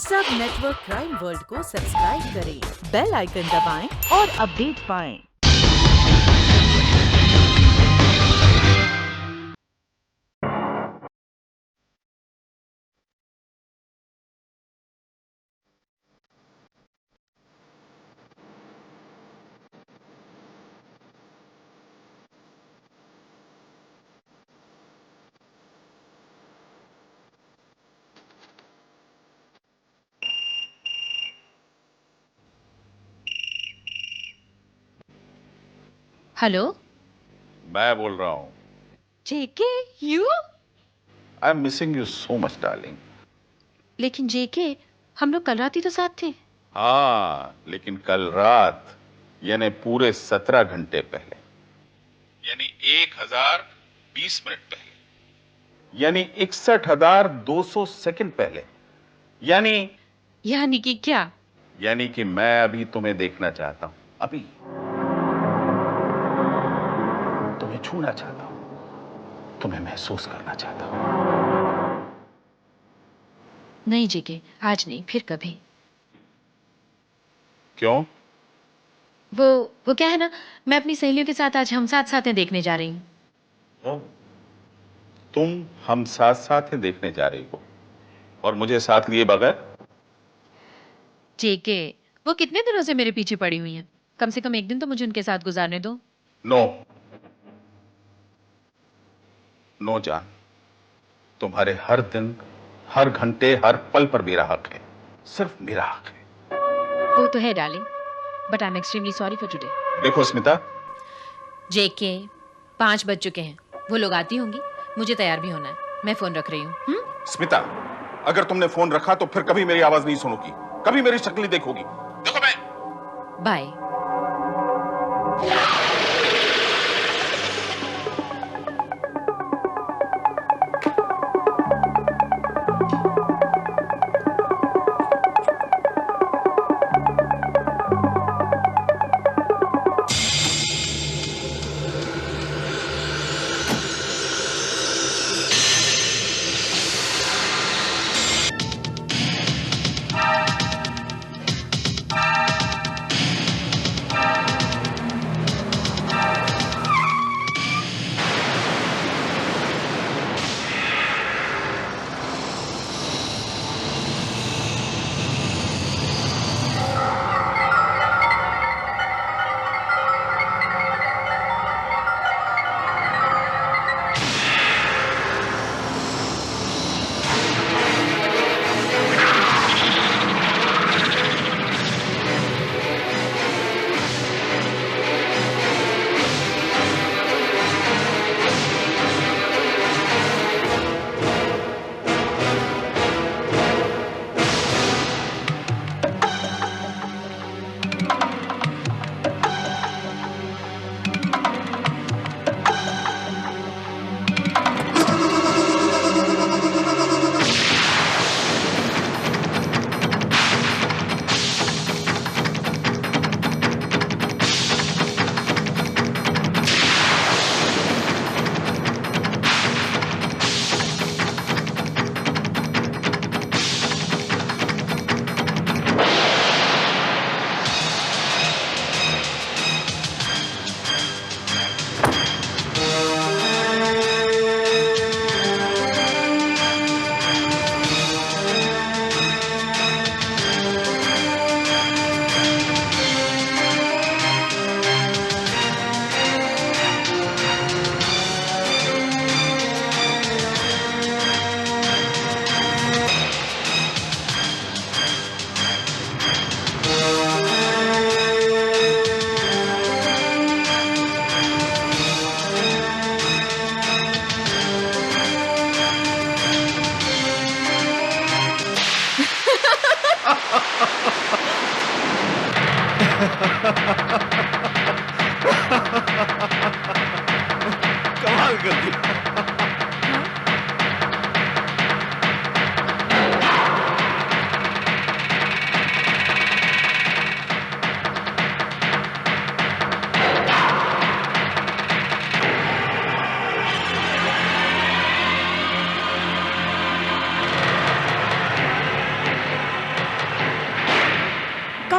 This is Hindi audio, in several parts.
सब नेटवर्क क्राइम वर्ल्ड को सब्सक्राइब करें, बेल आइकन दबाएं और अपडेट पाएं। हेलो मैं बोल रहा हूँ। JK you. I am missing you so much darling. लेकिन जेके हम लोग कल रात ही तो साथ थे। हाँ, लेकिन कल रात यानी पूरे 17 घंटे पहले, यानी 1020 मिनट पहले, यानी 61,200 सेकंड पहले, यानी कि क्या? यानी कि मैं अभी तुम्हें देखना चाहता हूं, अभी तुम्हें छूना चाहता हूं, तुम्हें महसूस करना चाहता हूं। नहीं जेके, आज नहीं, फिर कभी। क्यों? वो क्या है ना, मैं अपनी सहेलियों के साथ आज हम साथ साथ देखने जा रही हूँ। तुम हम साथ साथ हैं देखने जा रही हो और मुझे साथ लिए बगैर? जेके वो कितने दिनों से मेरे पीछे पड़ी हुई हैं। कम से कम एक दिन तो मुझे उनके साथ गुजारने दो। नो नो जान, तुम्हारे हर दिन, हर घंटे, हर पल पर मेरा हक है, सिर्फ मेरा हक है। वो तो है darling, but I am extremely sorry for today. देखो स्मिता, जेके 5 बज चुके हैं, वो लोग आती होंगी, मुझे तैयार भी होना है। मैं फोन रख रही हूँ। स्मिता, अगर तुमने फोन रखा तो फिर कभी मेरी आवाज नहीं सुनोगी, कभी मेरी शक्ल नहीं देखोगी। देखो मैं बाय।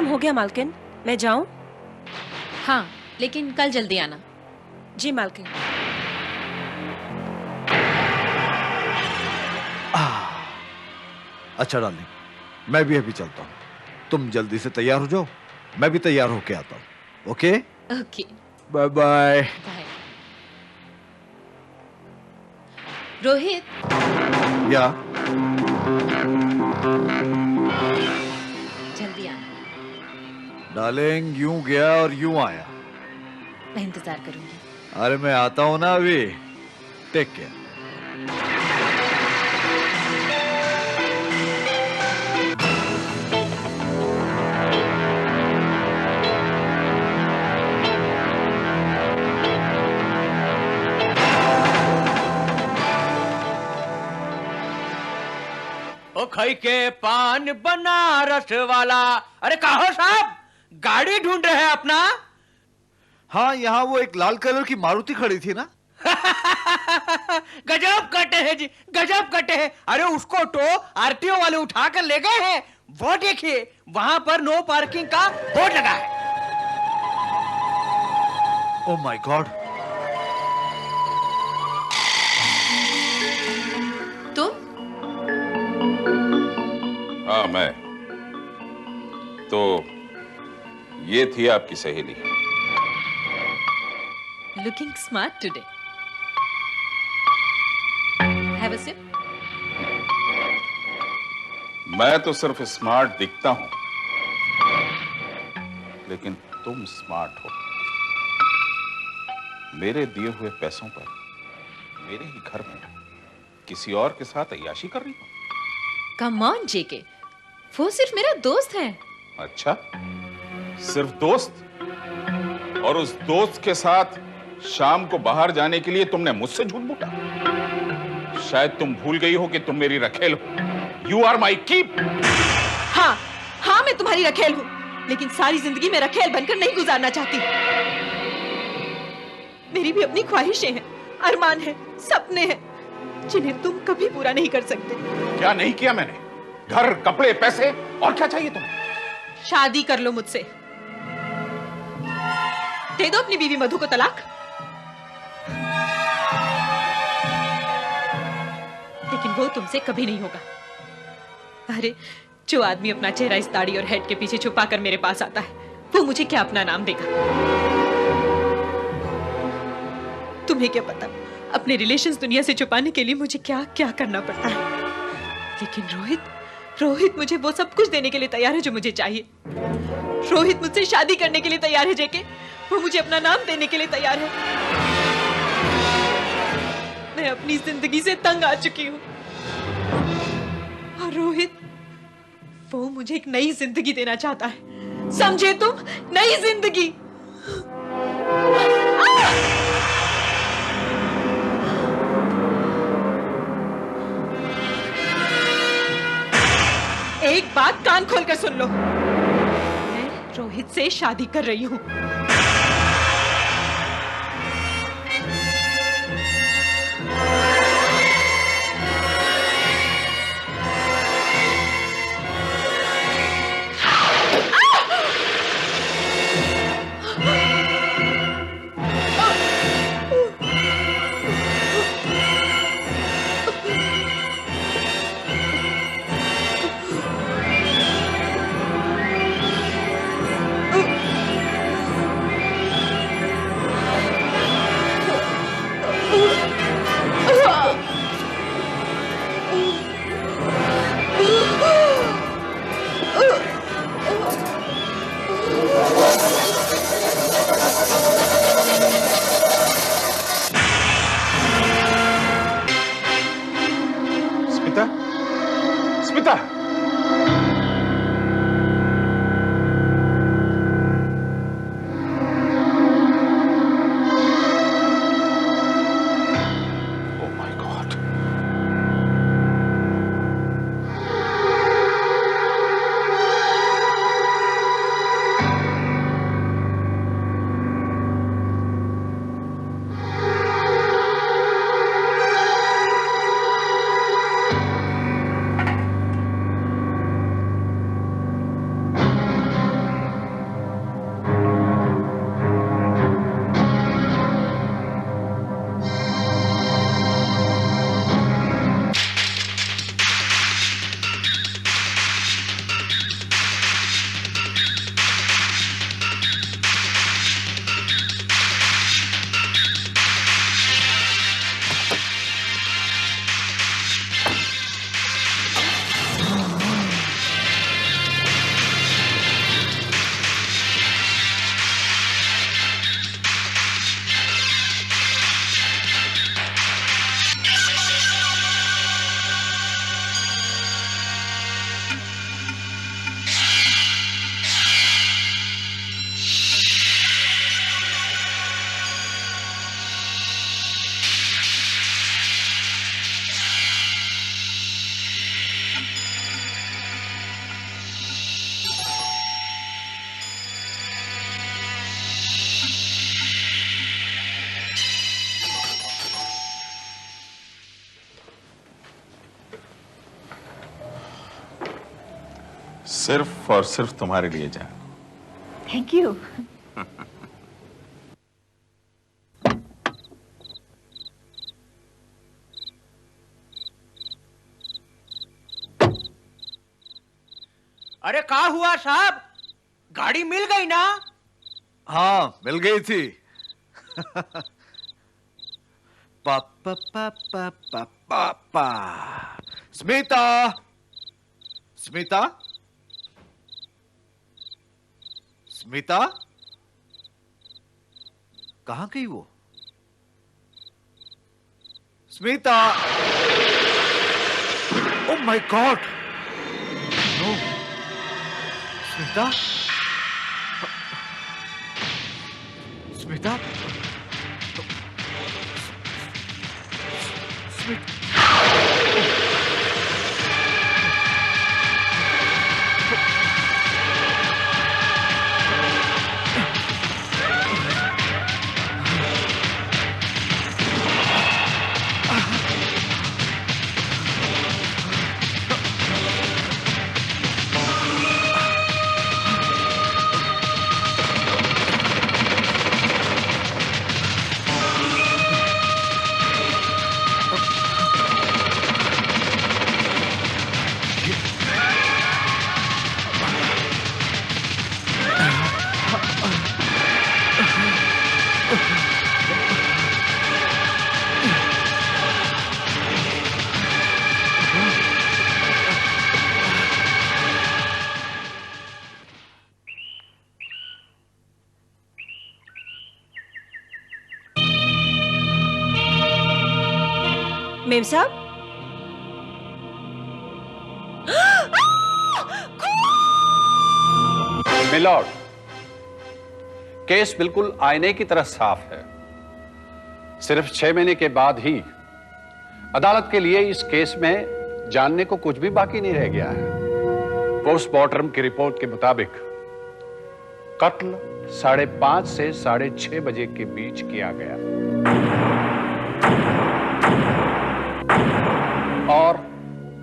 काम हो गया मालकिन, मैं जाऊं? हाँ, लेकिन कल जल्दी आना। जी मालकिन। अच्छा डार्लिंग, मैं भी अभी चलता हूँ। तुम जल्दी से तैयार हो जाओ, मैं भी तैयार होके आता हूँ। Okay, okay, bye bye. Bye. Rohit, या जल्दी आना। डार्लिंग, यूं गया और यूं आया। मैं इंतजार करूंगी। अरे मैं आता हूँ ना अभी। Take care. ओ खई के पान बनारस वाला। अरे कहो साहब, गाड़ी ढूंढ रहे हैं अपना? हाँ, यहाँ वो एक लाल कलर की मारुति खड़ी थी ना। गजब कटे हैं जी, गजब कटे हैं। अरे उसको तो आरटीओ वाले उठाकर ले गए हैं। वो देखिए, वहां पर नो पार्किंग का बोर्ड लगा है। Oh my god. तुम? हाँ, मैं तो ये थी आपकी सहेली। Looking smart today. Have a sip. मैं तो सिर्फ स्मार्ट दिखता हूं, लेकिन तुम स्मार्ट हो। मेरे दिए हुए पैसों पर मेरे ही घर में किसी और के साथ अय्याशी कर रही हो। कम ऑन जेके, वो सिर्फ मेरा दोस्त है। अच्छा, सिर्फ दोस्त? और उस दोस्त के साथ शाम को बाहर जाने के लिए तुमने मुझसे झूठ बूटा? शायद तुम भूल गई हो कि तुम मेरी रखेल हो। You are my keep. हाँ हाँ, मैं तुम्हारी रखेल हूँ, लेकिन सारी जिंदगी मैं रखेल बनकर नहीं गुजारना चाहती। मेरी भी अपनी ख्वाहिशें हैं, अरमान हैं, सपने हैं, जिन्हें तुम कभी पूरा नहीं कर सकते। क्या नहीं किया मैंने? घर, कपड़े, पैसे, और क्या चाहिए तुम्हें? शादी कर लो मुझसे। दे दो अपनी बीवी मधु को तलाक। लेकिन वो तुमसे कभी नहीं होगा। अरे, जो आदमी अपना चेहरा इस दाढ़ी और हेड के पीछे छुपाकर मेरे पास आता है, वो मुझे क्या अपना नाम देगा? तुम्हें क्या पता अपने रिलेशंस दुनिया से छुपाने के लिए मुझे क्या क्या करना पड़ता है। लेकिन रोहित मुझे वो सब कुछ देने के लिए तैयार है जो मुझे चाहिए। रोहित मुझसे शादी करने के लिए तैयार है जेके। वो मुझे अपना नाम देने के लिए तैयार है। मैं अपनी जिंदगी से तंग आ चुकी हूँ, और रोहित, वो मुझे एक नई जिंदगी देना चाहता है। समझे तुम? नई जिंदगी। एक बात कान खोलकर सुन लो, मैं रोहित से शादी कर रही हूँ। सिर्फ और सिर्फ तुम्हारे लिए जान। Thank you. अरे कहाँ हुआ साहब, गाड़ी मिल गई ना? हाँ, मिल गई थी। पापा पापा पापा पा। स्मिता, स्मिता, स्मिता, कहाँ गई वो? Smita, oh my god, no, Smita, Smita, मेम साहब, मिलॉर्ड, केस बिल्कुल आईने की तरह साफ है। सिर्फ 6 महीने के बाद ही अदालत के लिए इस केस में जानने को कुछ भी बाकी नहीं रह गया है। पोस्टमार्टम की रिपोर्ट के मुताबिक कत्ल 5:30 से 6:30 बजे के बीच किया गया और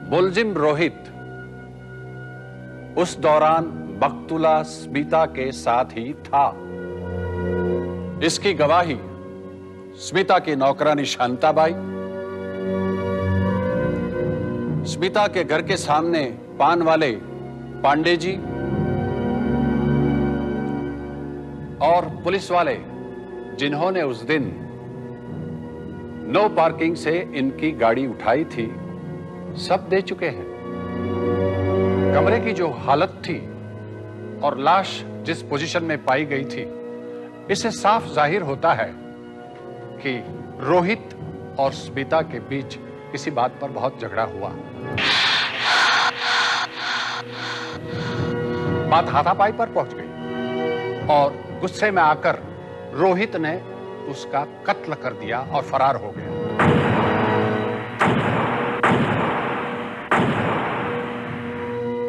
मुलजिम रोहित उस दौरान मकतूला स्मिता के साथ ही था। इसकी गवाही स्मिता की नौकरानी शांताबाई, स्मिता के घर के सामने पान वाले पांडे जी और पुलिस वाले जिन्होंने उस दिन नो पार्किंग से इनकी गाड़ी उठाई थी, सब दे चुके हैं। कमरे की जो हालत थी और लाश जिस पोजीशन में पाई गई थी, इससे साफ जाहिर होता है कि रोहित और स्मिता के बीच किसी बात पर बहुत झगड़ा हुआ। बात हाथापाई पर पहुंच गई और गुस्से में आकर रोहित ने उसका कत्ल कर दिया और फरार हो गया।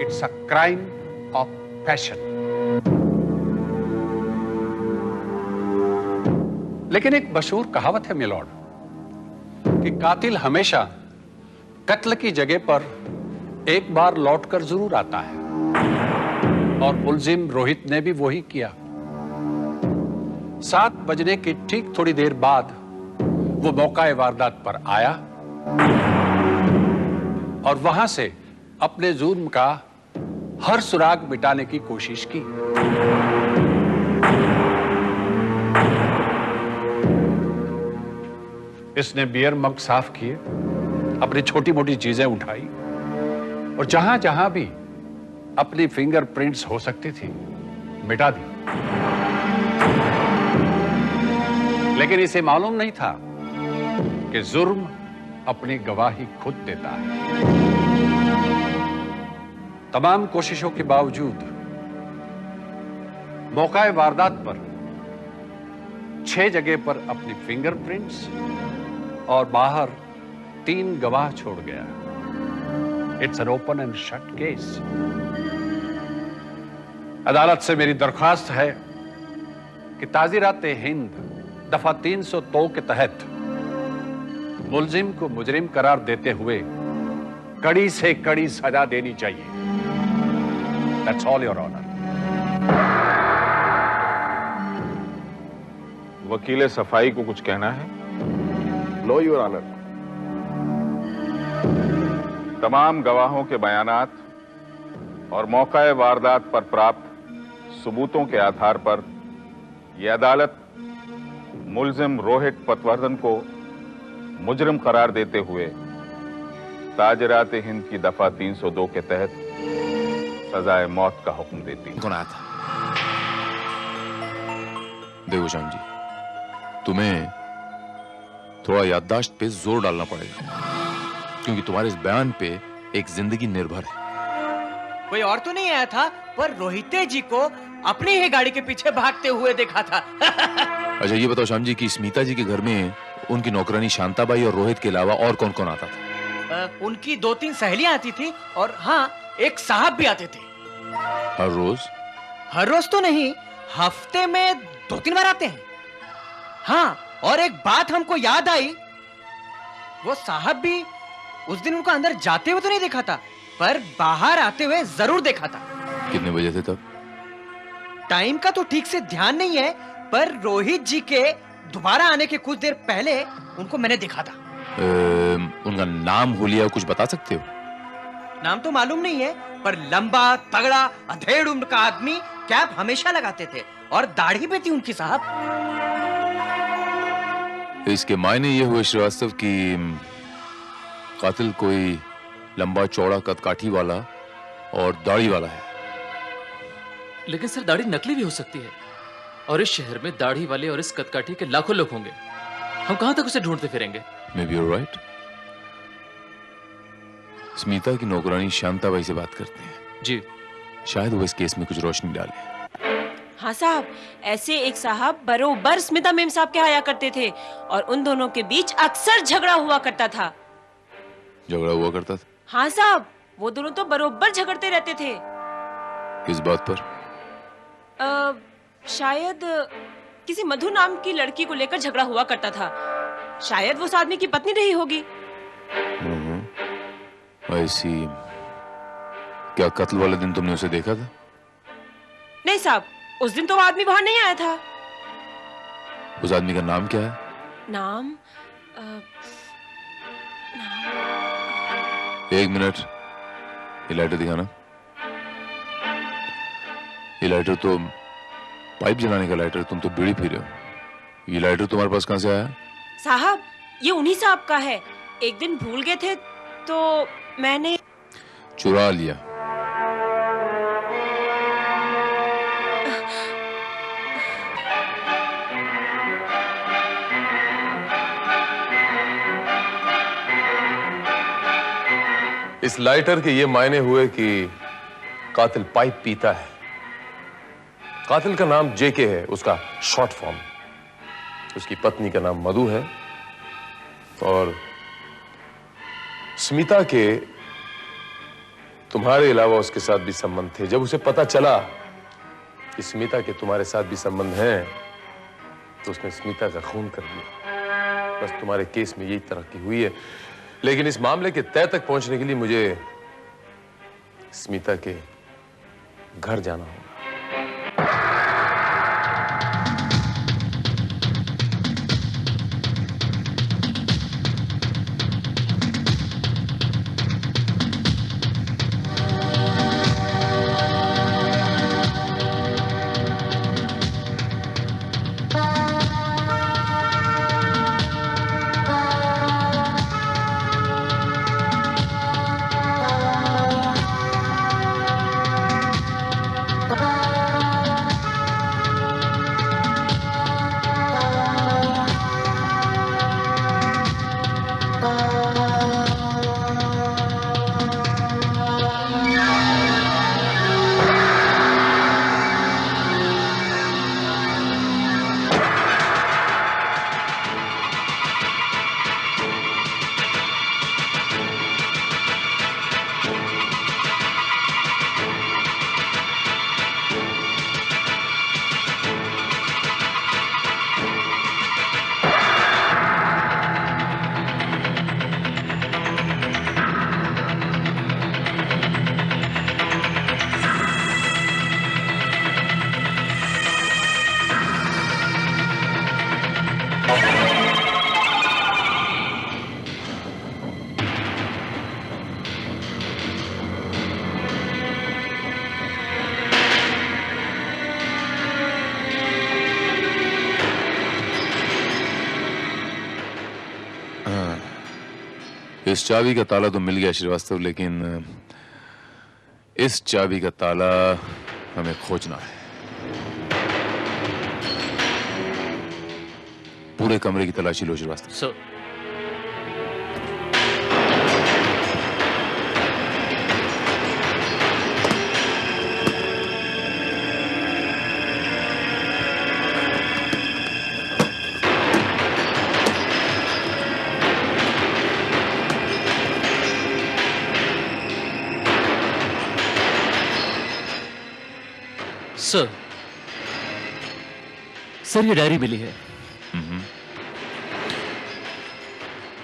It's a crime of passion. लेकिन एक मशहूर कहावत है मिलॉर्ड कि कातिल हमेशा कत्ल की जगह पर एक बार लौटकर जरूर आता है, और मुलजिम रोहित ने भी वही किया। 7 बजने की ठीक थोड़ी देर बाद वो मौका वारदात पर आया और वहां से अपने जुर्म का हर सुराग मिटाने की कोशिश की। इसने बियर मग साफ किए, अपनी छोटी मोटी चीजें उठाई और जहां जहां भी अपनी फिंगरप्रिंट्स हो सकती थी मिटा दी। लेकिन इसे मालूम नहीं था कि जुर्म अपनी गवाही खुद देता है। तमाम कोशिशों के बावजूद मौका वारदात पर 6 जगह पर अपनी फिंगरप्रिंट्स और बाहर 3 गवाह छोड़ गया। It's an open and shut case. अदालत से मेरी दरख्वास्त है कि ताज़ीरात हिंद दफा 302 के तहत मुलजिम को मुजरिम करार देते हुए कड़ी से कड़ी सजा देनी चाहिए। That's all your honour. वकील सफाई को कुछ कहना है? No your honour. तमाम गवाहों के बयानात और मौका वारदात पर प्राप्त सबूतों के आधार पर यह अदालत मुल्जिम रोहित पटवर्धन को मुजरिम करार देते हुए ताजरात हिंद की दफा 302 के तहत सजाए मौत का हुक्म देती है। कौन आया था? देखो श्याम जी, तुम्हें थोड़ा याददाश्त पे जोर डालना पड़ेगा, क्योंकि तुम्हारे इस बयान पे एक जिंदगी निर्भर है। कोई और तो नहीं आया था, पर रोहिते जी को अपनी ही गाड़ी के पीछे भागते हुए देखा था। अच्छा ये बताओ श्याम जी कि स्मिता जी के घर में उनकी नौकरानी शांताबाई और रोहित के अलावा और कौन कौन आता था? उनकी 2-3 सहेलियां आती थी और हाँ, एक साहब भी आते थे। हर रोज? हर रोज तो नहीं, हफ्ते में 2-3 बार आते हैं। हाँ, और एक बात हमको याद आई, वो साहब भी उस दिन उनको अंदर जाते हुए तो नहीं देखा था, पर बाहर आते हुए जरूर देखा था। कितने बजे थे तब? टाइम का तो ठीक से ध्यान नहीं है, पर रोहित जी के दोबारा आने के कुछ देर पहले उनको मैंने देखा था। उनका नाम हुलिया कुछ बता सकते हो? नाम तो मालूम नहीं है, पर लंबा तगड़ा अधेड़ उम्र का आदमी, कैप हमेशा लगाते थे और दाढ़ी भी थी उनकी साहब। इसके मायने ये हुए श्रीवास्तव कि कातिल कोई लंबा चौड़ा कदकाठी वाला और दाढ़ी वाला है। लेकिन सर, दाढ़ी नकली भी हो सकती है, और इस शहर में दाढ़ी वाले और इस कदकाठी के लाखों लोग होंगे। हम कहां तक उसे ढूंढते फिरेंगे? Maybe you're right. स्मिता की नौकरानी शांताबाई से बात करते हैं। जी। शायद वो इस केस में कुछ रोशनी डाले। हाँ साहब, ऐसे एक साहब बरोबर स्मिता मेम साहब के आया करते थे और उन दोनों के बीच अक्सर झगड़ा हुआ करता था। झगड़ा हुआ करता था? हाँ साहब, वो दोनों तो बरोबर झगड़ते रहते थे। किस बात पर? शायद किसी मधु नाम की लड़की को लेकर झगड़ा हुआ करता था। शायद वो उस आदमी की पत्नी रही होगी। ऐसी? क्या कत्ल वाले दिन तुमने उसे देखा था? नहीं साहब, उस दिन तो वो आदमी बाहर नहीं आया था। उस आदमी का नाम क्या है? नाम एक मिनट, ये लाइटर दिखाना। ये लाइटर तो पाइप जलाने का लाइटर, तुम तो बीड़ी पी रहे हो। ये लाइटर तुम्हारे पास कहां से आया? साहब, ये उन्हीं साहब का है। एक दिन भूल गए थे तो मैंने चुरा लिया। इस लाइटर के ये मायने हुए कि कातिल पाइप पीता है। कातिल का नाम जेके है, उसका शॉर्ट फॉर्म। उसकी पत्नी का नाम मधु है और स्मिता के तुम्हारे अलावा उसके साथ भी संबंध थे। जब उसे पता चला कि स्मिता के तुम्हारे साथ भी संबंध हैं, तो उसने स्मिता का खून कर दिया। बस तुम्हारे केस में यही तरक्की हुई है, लेकिन इस मामले के तय तक पहुंचने के लिए मुझे स्मिता के घर जाना होगा। इस चाबी का ताला तो मिल गया श्रीवास्तव, लेकिन इस चाबी का ताला हमें खोजना है। पूरे कमरे की तलाशी लो श्रीवास्तव। सर। सर, सर ये डायरी मिली है।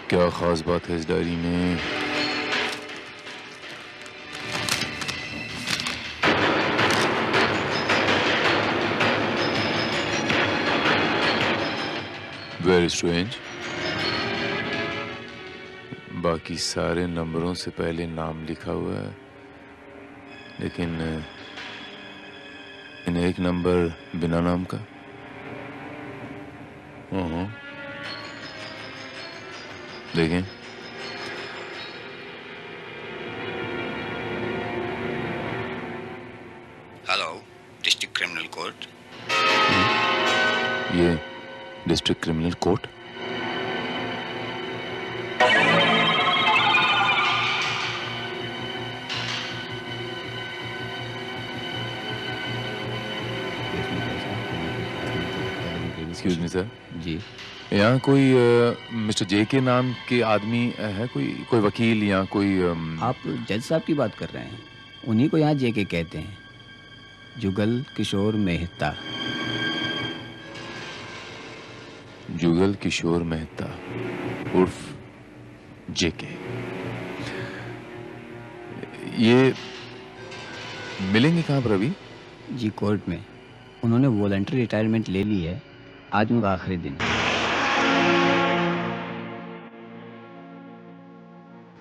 क्या खास बात है इस डायरी में? Very strange. बाकी सारे नंबरों से पहले नाम लिखा हुआ है, लेकिन इन एक नंबर बिना नाम का। देखें, हेलो, डिस्ट्रिक्ट क्रिमिनल कोर्ट। ये district criminal court? Excuse me sir. जी, यहाँ कोई मिस्टर जे के नाम के आदमी है? कोई वकील या कोई आप जज साहब की बात कर रहे हैं? उन्हीं को यहाँ जेके कहते हैं, जुगल किशोर मेहता। जुगल किशोर मेहता उर्फ जेके। ये मिलेंगे कहाँ पर अभी? जी, कोर्ट में। उन्होंने वॉलंटरी रिटायरमेंट ले ली है, आज उनका आखिरी दिन।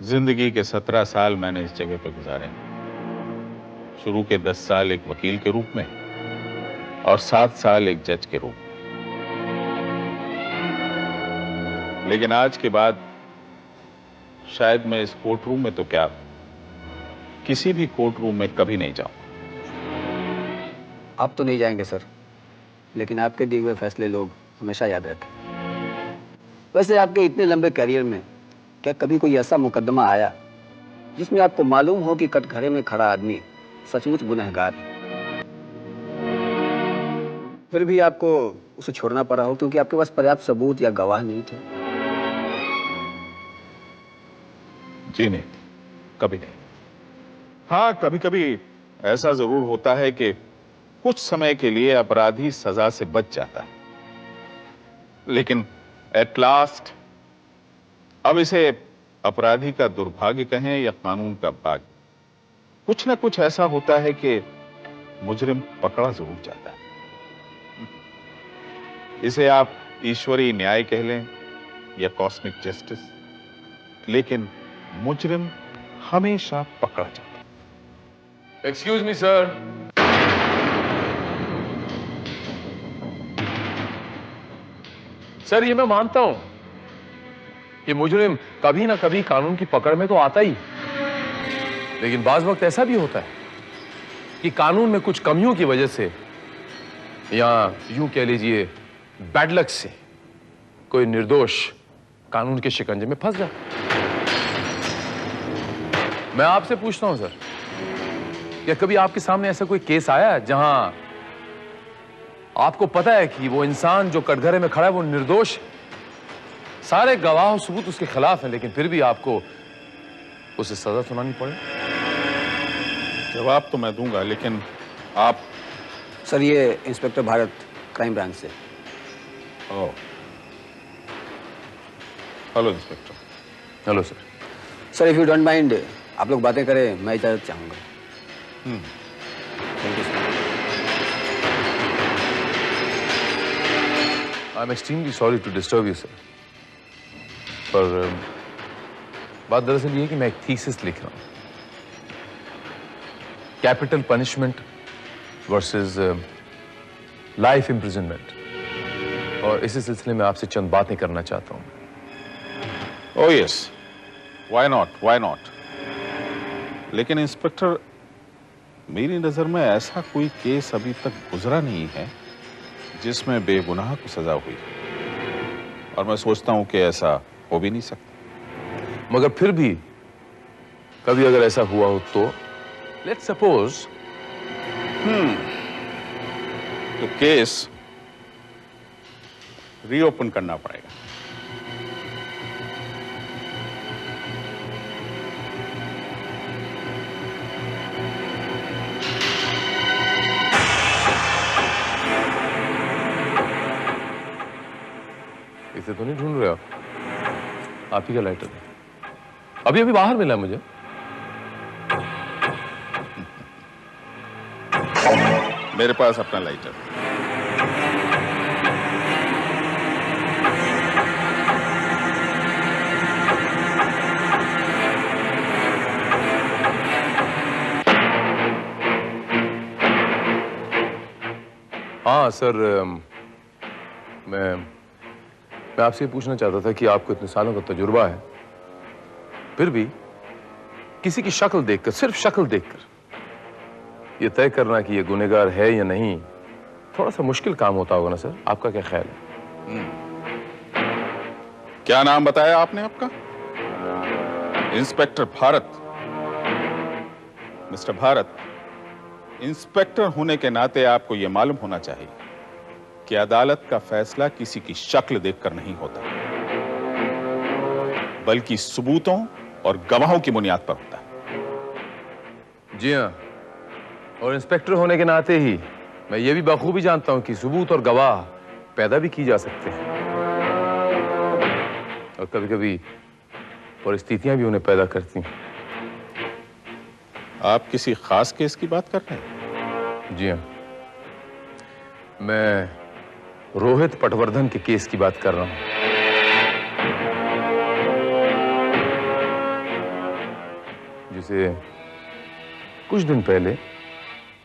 जिंदगी के 17 साल मैंने इस जगह पर गुजारे। शुरू के 10 साल एक वकील के रूप में और 7 साल एक जज के रूप में। लेकिन आज के बाद शायद मैं इस कोर्ट रूम में तो क्या, किसी भी कोर्ट रूम में कभी नहीं जाऊं। आप तो नहीं जाएंगे सर, लेकिन आपके दिए हुए फैसले लोग हमेशा याद रखें। वैसे आपके इतने लंबे करियर में क्या कभी कोई ऐसा मुकदमा आया जिसमें आपको मालूम हो कि कटघरे में खड़ा आदमी सचमुच गुनहगार, फिर भी आपको उसे छोड़ना पड़ा हो क्योंकि आपके पास पर्याप्त सबूत या गवाह नहीं थे? जी नहीं, कभी नहीं। हाँ, कभी कभी ऐसा जरूर होता है कि कुछ समय के लिए अपराधी सजा से बच जाता है, लेकिन एट लास्ट, अब इसे अपराधी का दुर्भाग्य कहें या कानून का भाग्य, कुछ ना कुछ ऐसा होता है कि मुजरिम पकड़ा जरूर जाता है। इसे आप ईश्वरीय न्याय कह लें या कॉस्मिक जस्टिस, लेकिन मुजरिम हमेशा पकड़ा जाता है। Excuse me sir. सर, ये मैं मानता हूं कि मुजरिम कभी ना कभी कानून की पकड़ में तो आता ही, लेकिन बाज वक्त ऐसा भी होता है कि कानून में कुछ कमियों की वजह से या यूं कह लीजिए बैड लक से कोई निर्दोष कानून के शिकंजे में फंस जाता। मैं आपसे पूछता हूं सर, क्या कभी आपके सामने ऐसा कोई केस आया जहां आपको पता है कि वो इंसान जो कटघरे में खड़ा है वो निर्दोष, सारे गवाह और सबूत उसके खिलाफ हैं, लेकिन फिर भी आपको उसे सजा सुनानी पड़े? जवाब तो मैं दूंगा, लेकिन आप। सर, ये इंस्पेक्टर भारत, क्राइम ब्रांच से। Oh, hello inspector. Hello sir. Sir, if you don't mind, आप लोग बातें करें, मैं इजाजत चाहूंगा। Thank you sir. I am extremely sorry to disturb you sir, पर बात दरअसल ये है कि मैं एक थीसिस लिख रहा हूं, capital punishment versus life imprisonment, और इसी सिलसिले में आपसे चंद बातें करना चाहता हूं। Oh yes, why not? लेकिन इंस्पेक्टर, मेरी नजर में ऐसा कोई केस अभी तक गुजरा नहीं है जिसमें बेगुनाह को सजा हुई, और मैं सोचता हूं कि ऐसा हो भी नहीं सकता। मगर फिर भी कभी अगर ऐसा हुआ हो तो लेट्स सपोज तो केस रीओपन करना पड़ेगा। इसे तो नहीं ढूंढ रहे आप ही का लाइटर है, अभी अभी बाहर मिला मुझे। मेरे पास अपना लाइटर। हाँ सर, मैं आपसे पूछना चाहता था कि आपको इतने सालों का तजुर्बा है, फिर भी किसी की शक्ल देखकर, सिर्फ शक्ल देखकर ये तय करना कि ये गुनहगार है या नहीं, थोड़ा सा मुश्किल काम होता होगा ना सर? आपका क्या ख्याल है? क्या नाम बताया आपने आपका? Inspector Bharat. Mister Bharat, inspector होने के नाते आपको यह मालूम होना चाहिए कि अदालत का फैसला किसी की शक्ल देखकर नहीं होता, बल्कि सबूतों और गवाहों की बुनियाद पर होता है। जी हाँ, और इंस्पेक्टर होने के नाते ही मैं ये भी बखूबी जानता हूं कि सबूत और गवाह पैदा भी की जा सकते हैं, और कभी कभी परिस्थितियां भी उन्हें पैदा करती हैं। आप किसी खास केस की बात कर रहे हैं? जी हाँ, मैं रोहित पटवर्धन के केस की बात कर रहा हूं, जिसे कुछ दिन पहले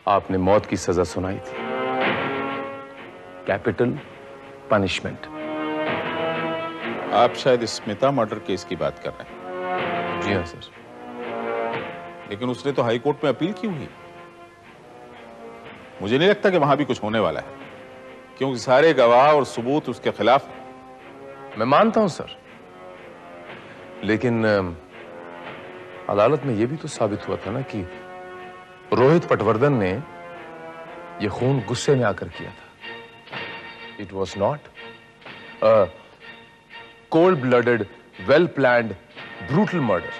आपने मौत की सजा सुनाई थी, कैपिटल पनिशमेंट। आप शायद स्मिता मर्डर केस की बात कर रहे हैं। जी हाँ सर। लेकिन उसने तो हाई कोर्ट में अपील की हुई। मुझे नहीं लगता कि वहां भी कुछ होने वाला है, क्योंकि सारे गवाह और सबूत उसके खिलाफ हैं। मैं मानता हूं सर, लेकिन अदालत में यह भी तो साबित हुआ था ना कि रोहित पटवर्धन ने यह खून गुस्से में आकर किया था। It was not cold blooded, well planned, brutal murder.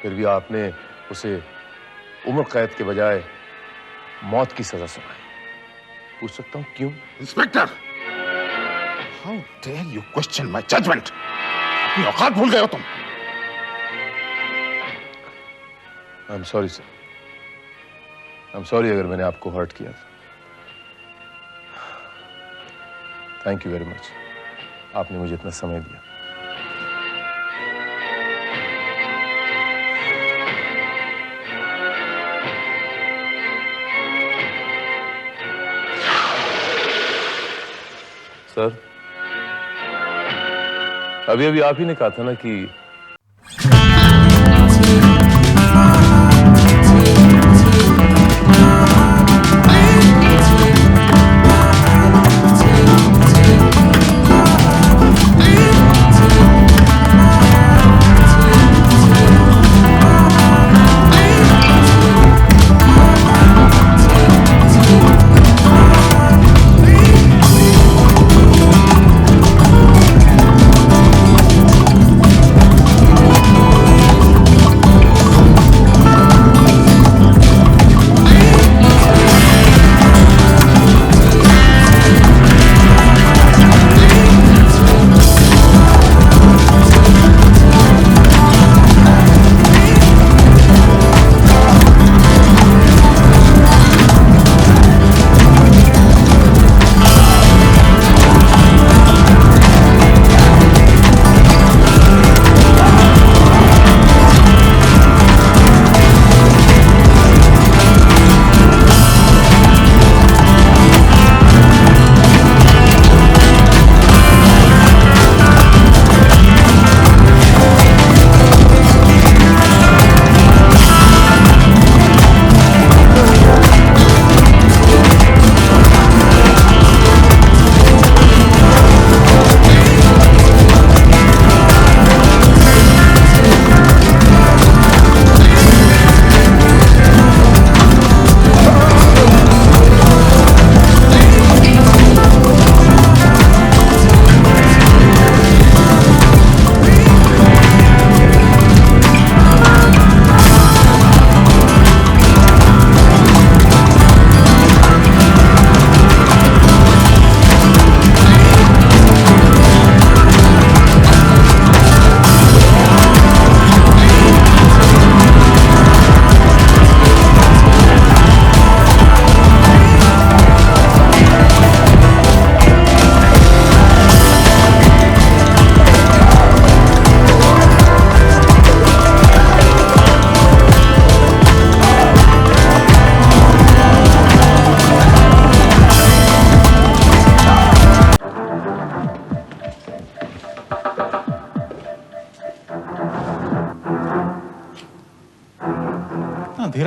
फिर भी आपने उसे उम्र कैद के बजाय मौत की सजा सुनाई। पूछ सकता हूं क्यों? Inspector, how dare you question my judgement? अपनी औकात भूल गए हो तुम। I am sorry sir, I am sorry अगर मैंने आपको हर्ट किया था। थैंक यू वेरी मच, आपने मुझे इतना समय दिया। सर, अभी अभी आप ही ने कहा था ना कि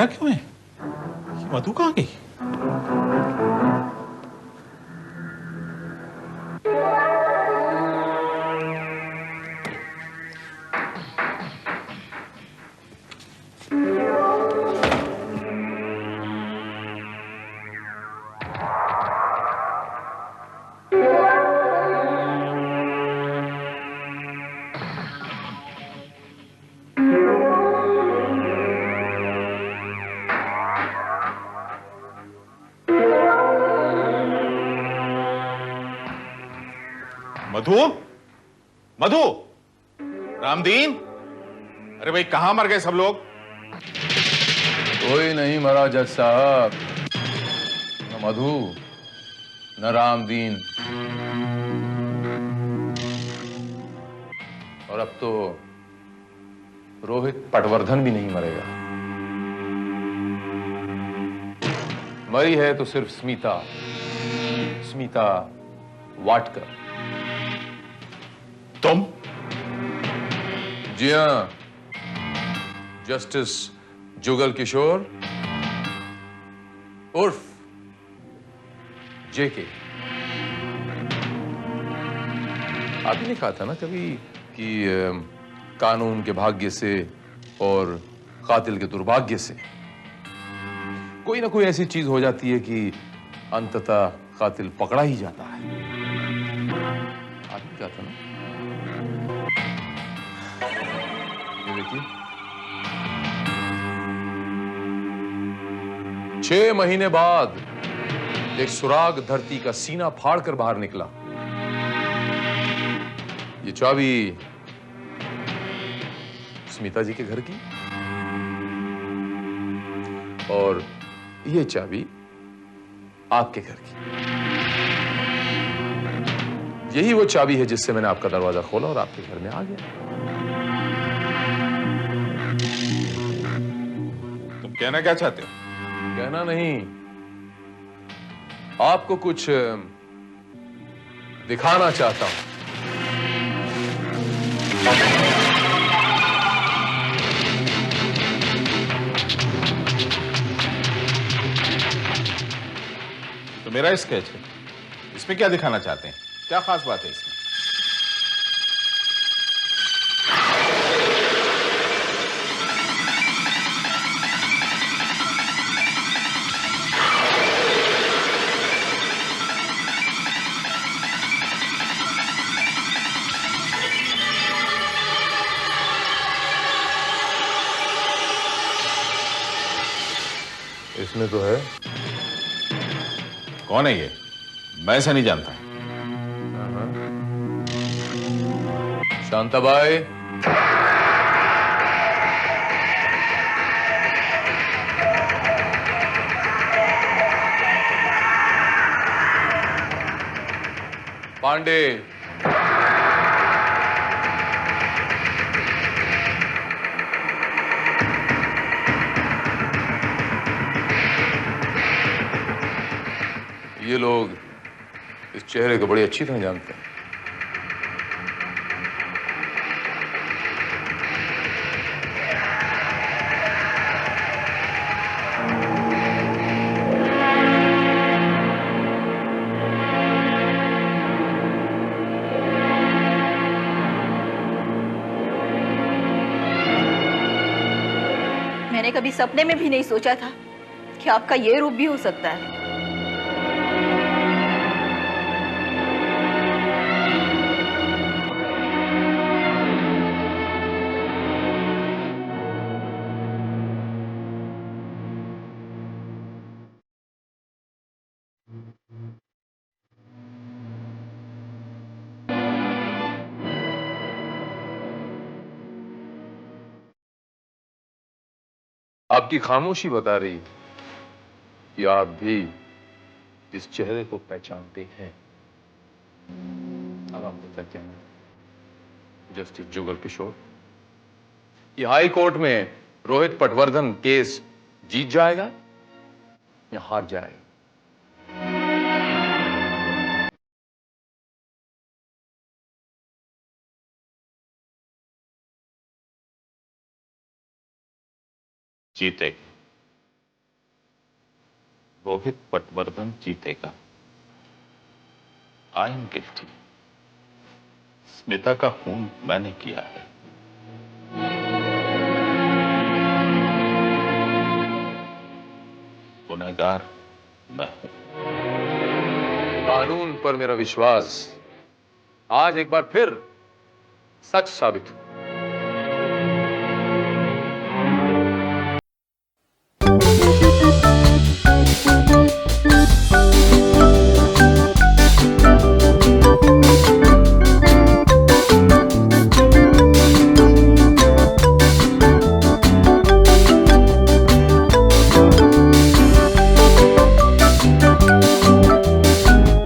अंधेरा क्यों है? ये मधु कहाँ गई? मधु, मधु, रामदीन, अरे भाई कहां मर गए सब लोग? कोई नहीं मरा जज साहब, न मधु न रामदीन, और अब तो रोहित पटवर्धन भी नहीं मरेगा। मरी है तो सिर्फ स्मिता, स्मिता वाटकर। तुम? जी हां, जस्टिस जुगल किशोर उर्फ जेके। आपने ने कहा था ना कभी कि कानून के भाग्य से और कातिल के दुर्भाग्य से कोई ना कोई ऐसी चीज हो जाती है कि अंततः कातिल पकड़ा ही जाता है। आपने कहा था ना? ये देखिए, 6 महीने बाद एक सुराग धरती का सीना फाड़कर बाहर निकला। ये चाबी स्मिता जी के घर की और ये चाबी आपके घर की। यही वो चाबी है जिससे मैंने आपका दरवाजा खोला और आपके घर में आ गया। तुम कहना क्या चाहते हो? कहना नहीं, आपको कुछ दिखाना चाहता हूं। तो मेरा स्केच है, इसमें क्या दिखाना चाहते हैं? क्या खास बात है इसमें? इसमें तो है। कौन है ये? मैं इसे नहीं जानता। शांताबाई, पांडे, ये लोग इस चेहरे को बड़ी अच्छी तरह जानते हैं। मैंने कभी सपने में भी नहीं सोचा था कि आपका ये रूप भी हो सकता है। आपकी खामोशी बता रही कि आप भी इस चेहरे को पहचानते हैं। अब आप बताते हैं जस्टिस जुगल किशोर, ये हाई कोर्ट में रोहित पटवर्धन केस जीत जाएगा या हार जाएगा? जीतेगी। रोहित पटवर्धन जीतेगा। I am guilty. स्मिता का खून मैंने किया है। गुनहगार मैं हूं। कानून पर मेरा विश्वास आज एक बार फिर सच साबित हुआ।